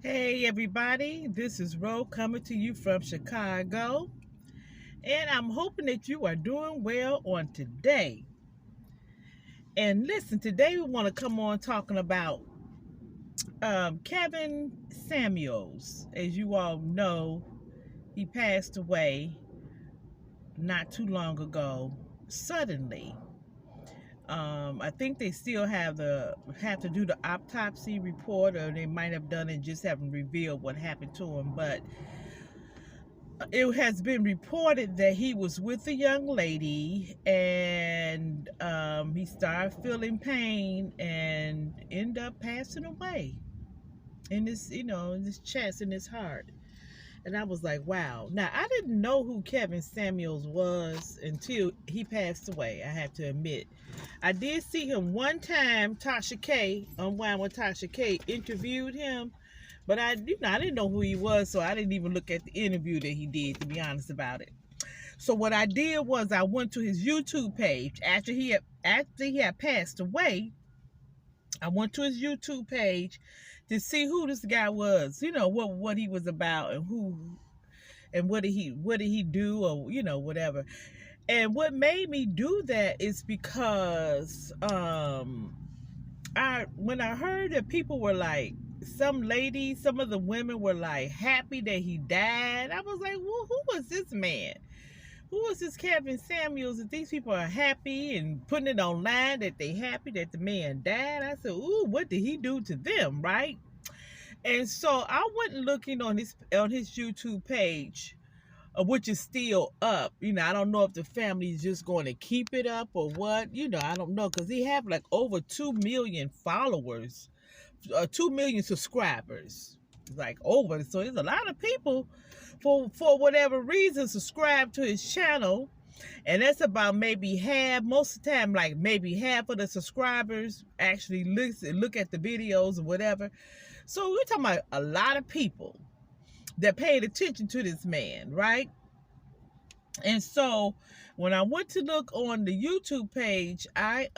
Hey everybody, this is Ro coming to you from Chicago, and I'm hoping that you are doing well on today. And listen, today we want to come on talking about Kevin Samuels. As you all know, he passed away not too long ago, suddenly. I think they still have to do the autopsy report, or they might have done it and just haven't revealed what happened to him. But it has been reported that he was with a young lady and he started feeling pain and ended up passing away in his chest, in his heart. And I was like, wow. Now, I didn't know who Kevin Samuels was until he passed away, I have to admit. I did see him one time. Tasha K, Unwind with Tasha K, interviewed him. But I didn't know who he was, so I didn't even look at the interview that he did, to be honest about it. So what I did was I went to his YouTube page after he had passed away. I went to his YouTube page to see who this guy was, what he was about, and who and what did he do, or whatever. And what made me do that is because I when I heard that people were like, some of the women were like happy that he died. I was like, well, who was this man? Who was this Kevin Samuels? That these people are happy and putting it online that they happy that the man died. I said, ooh, what did he do to them, right? And so I went looking on his YouTube page, which is still up. I don't know if the family is just going to keep it up or what. I don't know, because he have like over 2 million followers, 2 million subscribers, like over. So there's a lot of people, for whatever reason, subscribe to his channel. And that's about maybe half, most of the time, like maybe half of the subscribers actually look at the videos or whatever. So we're talking about a lot of people that paid attention to this man, right? And so when I went to look on the YouTube page, I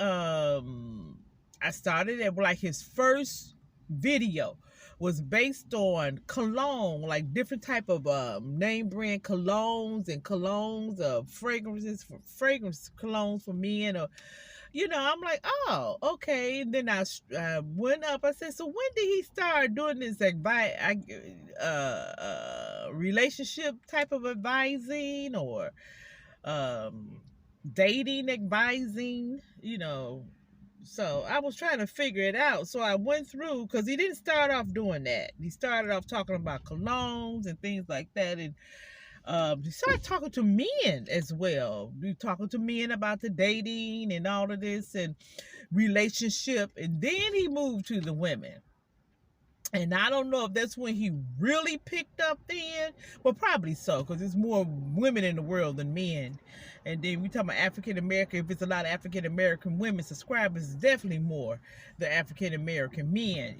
started at like his first video was based on cologne, like different type of name brand colognes of fragrance colognes for men, or I'm like, oh, okay. And then I went up. I said, so when did he start doing this, like, relationship type of advising, or um, dating advising? So I was trying to figure it out. So I went through, because he didn't start off doing that. He started off talking about colognes and things like that, and he started talking to men as well. We talking to men about the dating and all of this and relationship, and then he moved to the women. And I don't know if that's when he really picked up then. Well, probably so, because there's more women in the world than men. And then we talk about African American. If it's a lot of African American women subscribers, it's definitely more the African American men.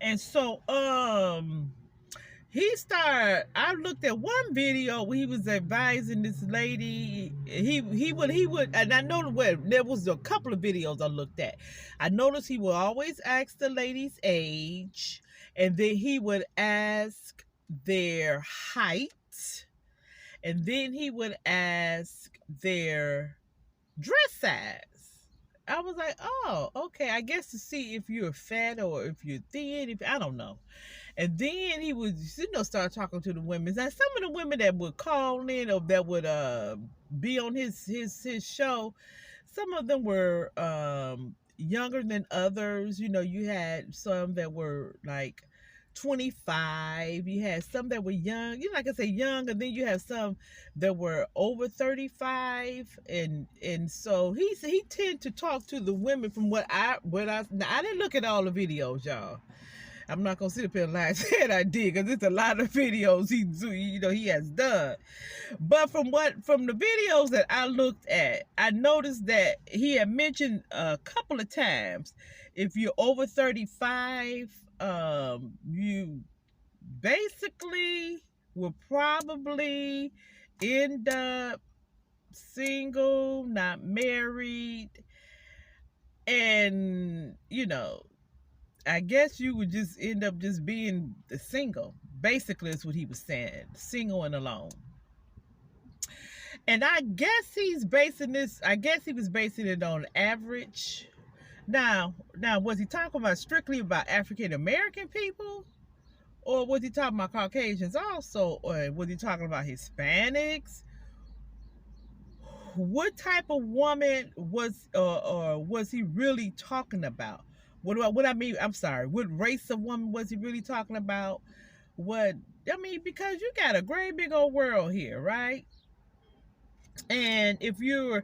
And so I looked at one video where he was advising this lady. He would, and I know there was a couple of videos I looked at. I noticed he would always ask the lady's age, and then he would ask their height, and then he would ask their dress size. I was like, oh, okay. I guess to see if you're fat or if you're thin. If I don't know. And then he would, start talking to the women. Now, some of the women that would call in, or that would be on his show, some of them were younger than others. You had some that were like 25. You had some that were young. Like I say, young, and then you have some that were over 35. And so he tended to talk to the women. From now, I didn't look at all the videos, y'all. I'm not gonna sit up here and lie and say I did, because it's a lot of videos he has done. But from the videos that I looked at, I noticed that he had mentioned a couple of times, if you're over 35, you basically will probably end up single, not married, and I guess you would just end up just being single. Basically, is what he was saying, single and alone. And I guess he's basing this. I guess he was basing it on average. Now, was he talking about strictly about African American people, or was he talking about Caucasians also, or was he talking about Hispanics? What type of woman was, or was he really talking about? What I mean? I'm sorry. What race of woman was he really talking about? What I mean, because you got a great big old world here, right? And if you're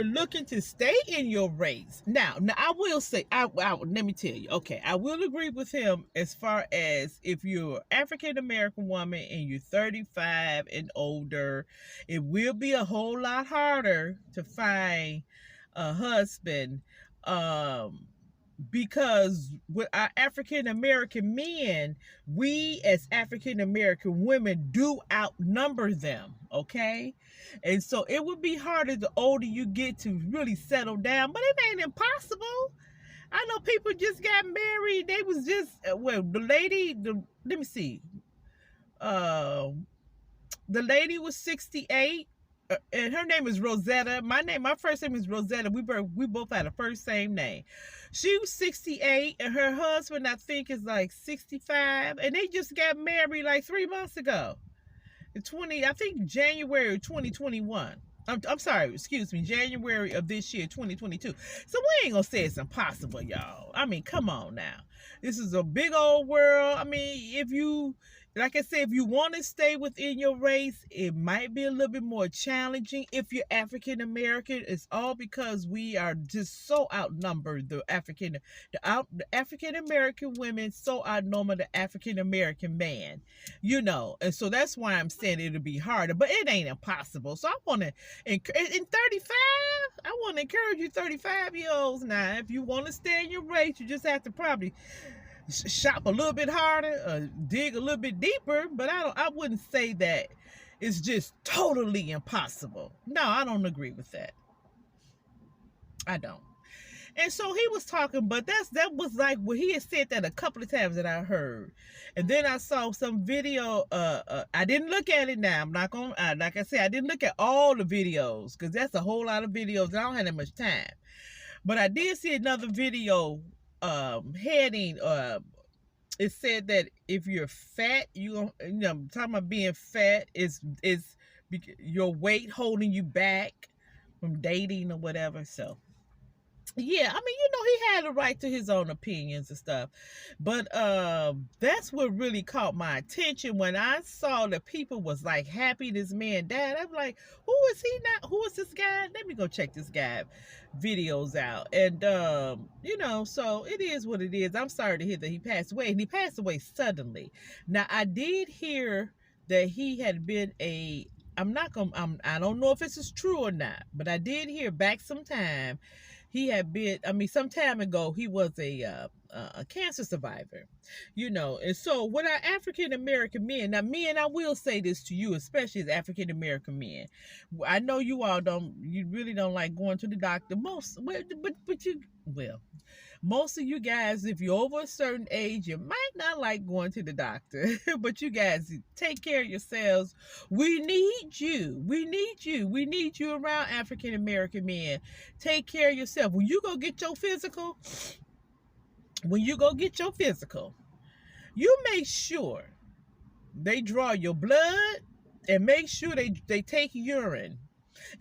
looking to stay in your race, now I will say, let me tell you, okay, I will agree with him as far as if you're African American woman and you're 35 and older, it will be a whole lot harder to find a husband, because with our African American men, we as African American women do outnumber them, okay? And so it would be harder the older you get to really settle down, but it ain't impossible. I know people just got married. They was just, let me see. The lady was 68. And her name is Rosetta. My first name is Rosetta. We both had the first same name. She was 68, and her husband, I think, is like 65, and they just got married like 3 months ago. I think January 2021. I'm sorry, excuse me, January of this year, 2022. So we ain't gonna say it's impossible, y'all. I mean, come on now. This is a big old world. I mean, like I said, if you want to stay within your race, it might be a little bit more challenging. If you're African American, it's all because we are just so outnumbered. The African American women so outnumber the African American man, and so that's why I'm saying it'll be harder, but it ain't impossible. So I want to, in 35, I want to encourage you 35-year-olds now. If you want to stay in your race, you just have to probably shop a little bit harder, dig a little bit deeper, but I wouldn't say that it's just totally impossible. No, I don't agree with that. I don't. And so he was talking, but that was like what he had said that a couple of times that I heard. And then I saw some video. I didn't look at it now. I'm not going to, like I said, I didn't look at all the videos because that's a whole lot of videos. I don't have that much time. But I did see another video heading, it said that if you're fat, talking about being fat is your weight holding you back from dating or whatever. So yeah, I mean, he had a right to his own opinions and stuff, but that's what really caught my attention when I saw that people was like happy this man died. I'm like, who is he now? Who is this guy? Let me go check this guy videos out. And so it is what it is. I'm sorry to hear that he passed away, and he passed away suddenly. Now I did hear that he had been I don't know if this is true or not, but I did hear back sometime he had been, some time ago, he was a cancer survivor, and so with our African American men, now men, I will say this to you, especially as African American men, I know you really don't like going to the doctor, most of you guys, if you're over a certain age, you might not like going to the doctor, but you guys take care of yourselves. We need you. We need you around African American men. Take care of yourself. When you go get your physical, you make sure they draw your blood and make sure they take urine.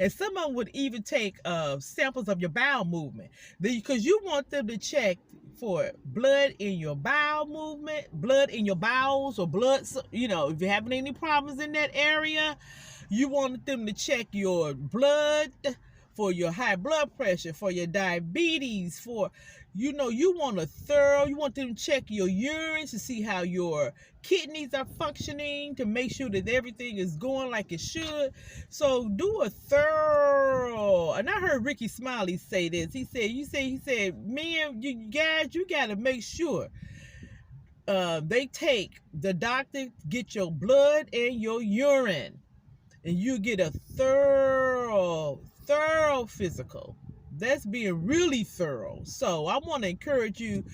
And some of them would even take samples of your bowel movement, because you want them to check for blood in your bowel movement, blood in your bowels, or blood, if you're having any problems in that area, you want them to check your blood for your high blood pressure, for your diabetes, for, you want them to check your urine to see how your kidneys are functioning, to make sure that everything is going like it should. So do a thorough, and I heard Ricky Smiley say this. He said, man, you guys, you got to make sure the doctor get your blood and your urine, and you get a thorough physical. That's being really thorough. So I want to encourage you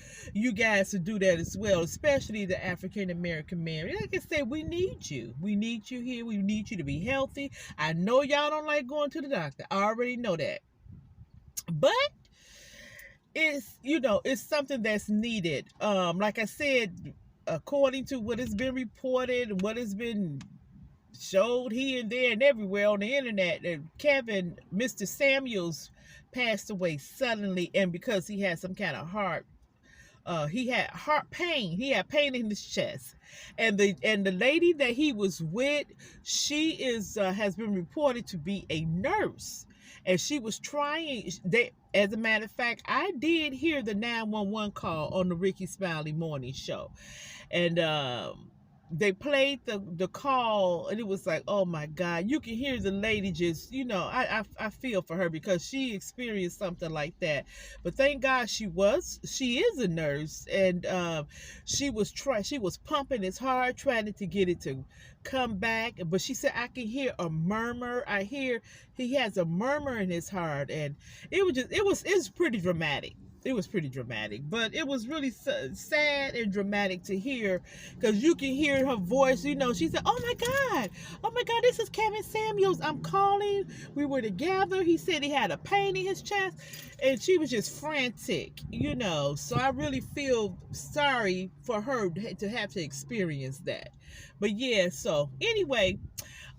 guys to do that as well, especially the African American man. Like I said, we need you. We need you here. We need you to be healthy. I know y'all don't like going to the doctor. I already know that. But it's something that's needed. Like I said, according to what has been reported and what has been showed here and there and everywhere on the internet, that Mr. Samuels passed away suddenly, and because he had some kind of he had heart pain. He had pain in his chest, and the lady that he was with, she has been reported to be a nurse, and she was trying. As a matter of fact, I did hear the 911 call on the Ricky Smiley Morning Show, and they played the call, and it was like, oh my God, you can hear the lady just, I feel for her because she experienced something like that. But thank God she is a nurse, and she was pumping his heart, trying to get it to come back. But she said, I can hear a murmur. I hear he has a murmur in his heart, and it was pretty dramatic. It was pretty dramatic, but it was really sad and dramatic to hear, because you can hear her voice. She said, oh my God, this is Kevin Samuels. I'm calling. We were together. He said he had a pain in his chest, and she was just frantic, So I really feel sorry for her to have to experience that. But yeah, so anyway,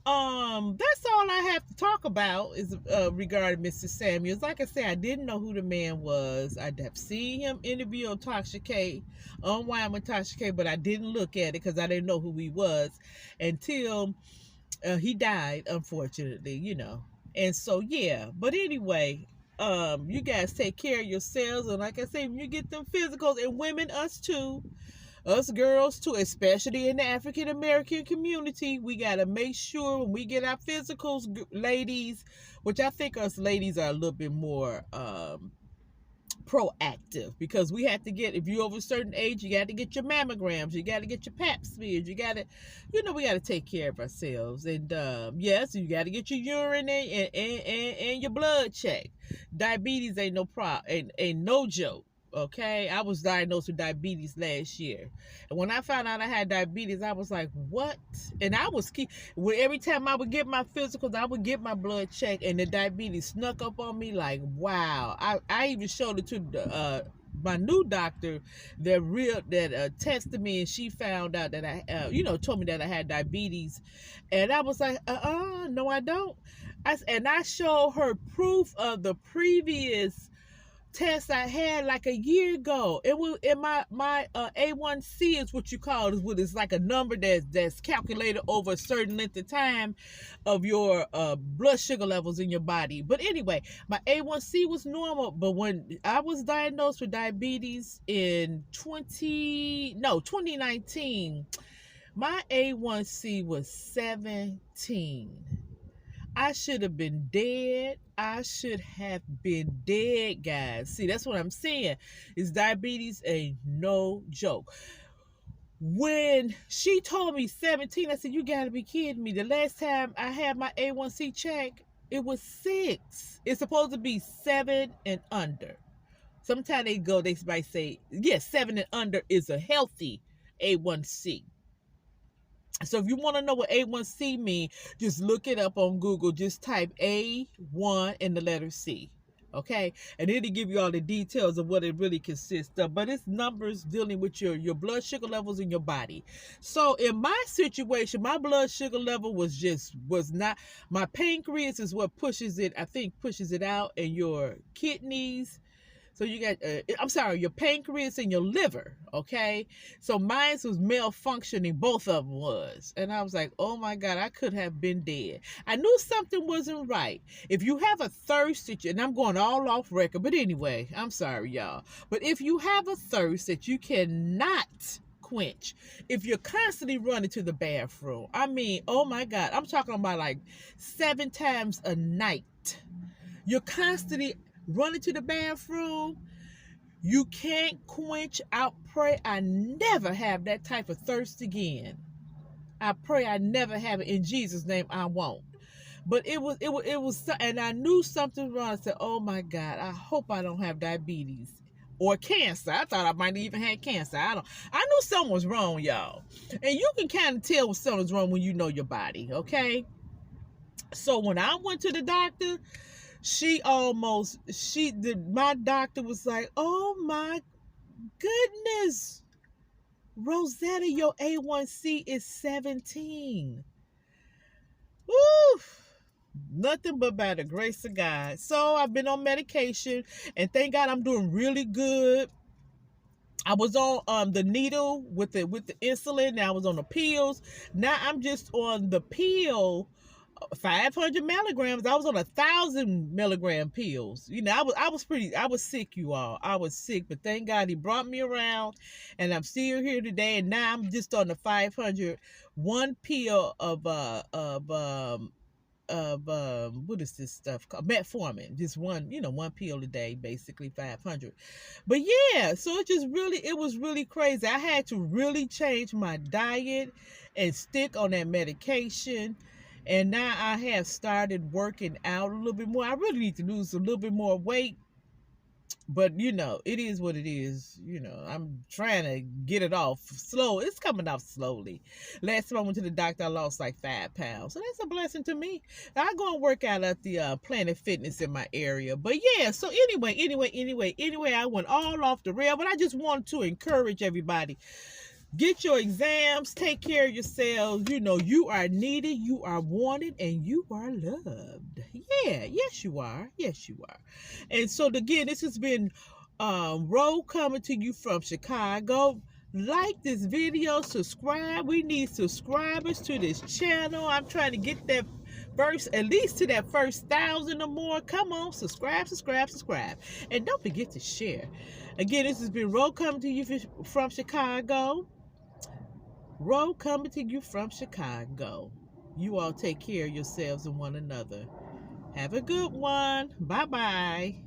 that's all I have to talk about is regarding Mr. Samuels. Like I said, I didn't know who the man was. I'd have seen him interview on Tasha K, on Wyoming Tasha K, but I didn't look at it because I didn't know who he was until he died, unfortunately, And so, yeah. But anyway, you guys take care of yourselves. And like I say, when you get them physicals, and women, us too, us girls too, especially in the African American community, we got to make sure when we get our physicals, ladies, which I think us ladies are a little bit more proactive, because we have to get, if you're over a certain age, you got to get your mammograms, you got to get your pap smears, you got to, we got to take care of ourselves. And yes, you got to get your urine and your blood checked. Diabetes ain't no problem, ain't no joke. Okay, I was diagnosed with diabetes last year, and when I found out I had diabetes, I was like, "What?" And I was every time I would get my physicals, I would get my blood checked, and the diabetes snuck up on me. Like, wow! I even showed it to my new doctor that tested me, and she found out that I told me that I had diabetes, and I was like, no, I don't. I showed her proof of the previous test I had like a year ago. It was in my A1C is what you call it. It's like a number that's calculated over a certain length of time of your blood sugar levels in your body. But anyway, my A1C was normal. But when I was diagnosed with diabetes in 2019, my A1C was 17. I should have been dead. I should have been dead, guys. See, that's what I'm saying. Is diabetes a no joke? When she told me 17, I said, you got to be kidding me. The last time I had my A1C check, it was 6. It's supposed to be 7 and under. Sometimes they might say, yes, 7 and under is a healthy A1C. So if you want to know what A1C means, just look it up on Google. Just type A1 and the letter C. Okay? And it'll give you all the details of what it really consists of. But it's numbers dealing with your blood sugar levels in your body. So in my situation, my blood sugar level was not, my pancreas is what pushes it out, and your kidneys. So you got, your pancreas and your liver, okay? So mine was malfunctioning, both of them was. And I was like, oh my God, I could have been dead. I knew something wasn't right. If you have a thirst, and I'm going all off record, but anyway, I'm sorry, y'all. But if you have a thirst that you cannot quench, if you're constantly running to the bathroom, I mean, oh my God, I'm talking about like 7 times a night. You're constantly running to the bathroom, you can't quench. I pray I never have that type of thirst again. I pray I never have it. In Jesus' name, I won't. But and I knew something wrong. I said, oh my God, I hope I don't have diabetes or cancer. I thought I might even had cancer. I knew something was wrong, y'all. And you can kind of tell when something's wrong when you know your body, okay? So when I went to the doctor, my doctor was like, oh my goodness, Rosetta, your A1C is 17. Woo! Nothing but by the grace of God. So I've been on medication, and thank God I'm doing really good. I was on the needle with the insulin. Now I was on the pills. Now I'm just on the pill, 500 milligrams. I was on 1,000 milligram pills. You know, I was sick, you all. I was sick, but thank God he brought me around, and I'm still here today. And now I'm just on the 500, one pill of what is this stuff called, metformin, just one pill a day, basically 500. But yeah, so it was really crazy. I had to really change my diet and stick on that medication. And now I have started working out a little bit more. I really need to lose a little bit more weight, but it is what it is. I'm trying to get it off slow. It's coming off slowly. Last time I went to the doctor, I lost like 5 pounds, so that's a blessing to me. I go and work out at the Planet Fitness in my area. But yeah, so anyway, I went all off the rail, but I just wanted to encourage everybody. Get your exams, take care of yourselves. You are needed, you are wanted, and you are loved. Yeah, yes you are. Yes you are. And so again, this has been Ro coming to you from Chicago. Like this video, subscribe. We need subscribers to this channel. I'm trying to get that at least to that first 1,000 or more. Come on, subscribe. And don't forget to share. Again, this has been Ro coming to you from Chicago. Ro coming to you from Chicago. You all take care of yourselves and one another. Have a good one. Bye-bye.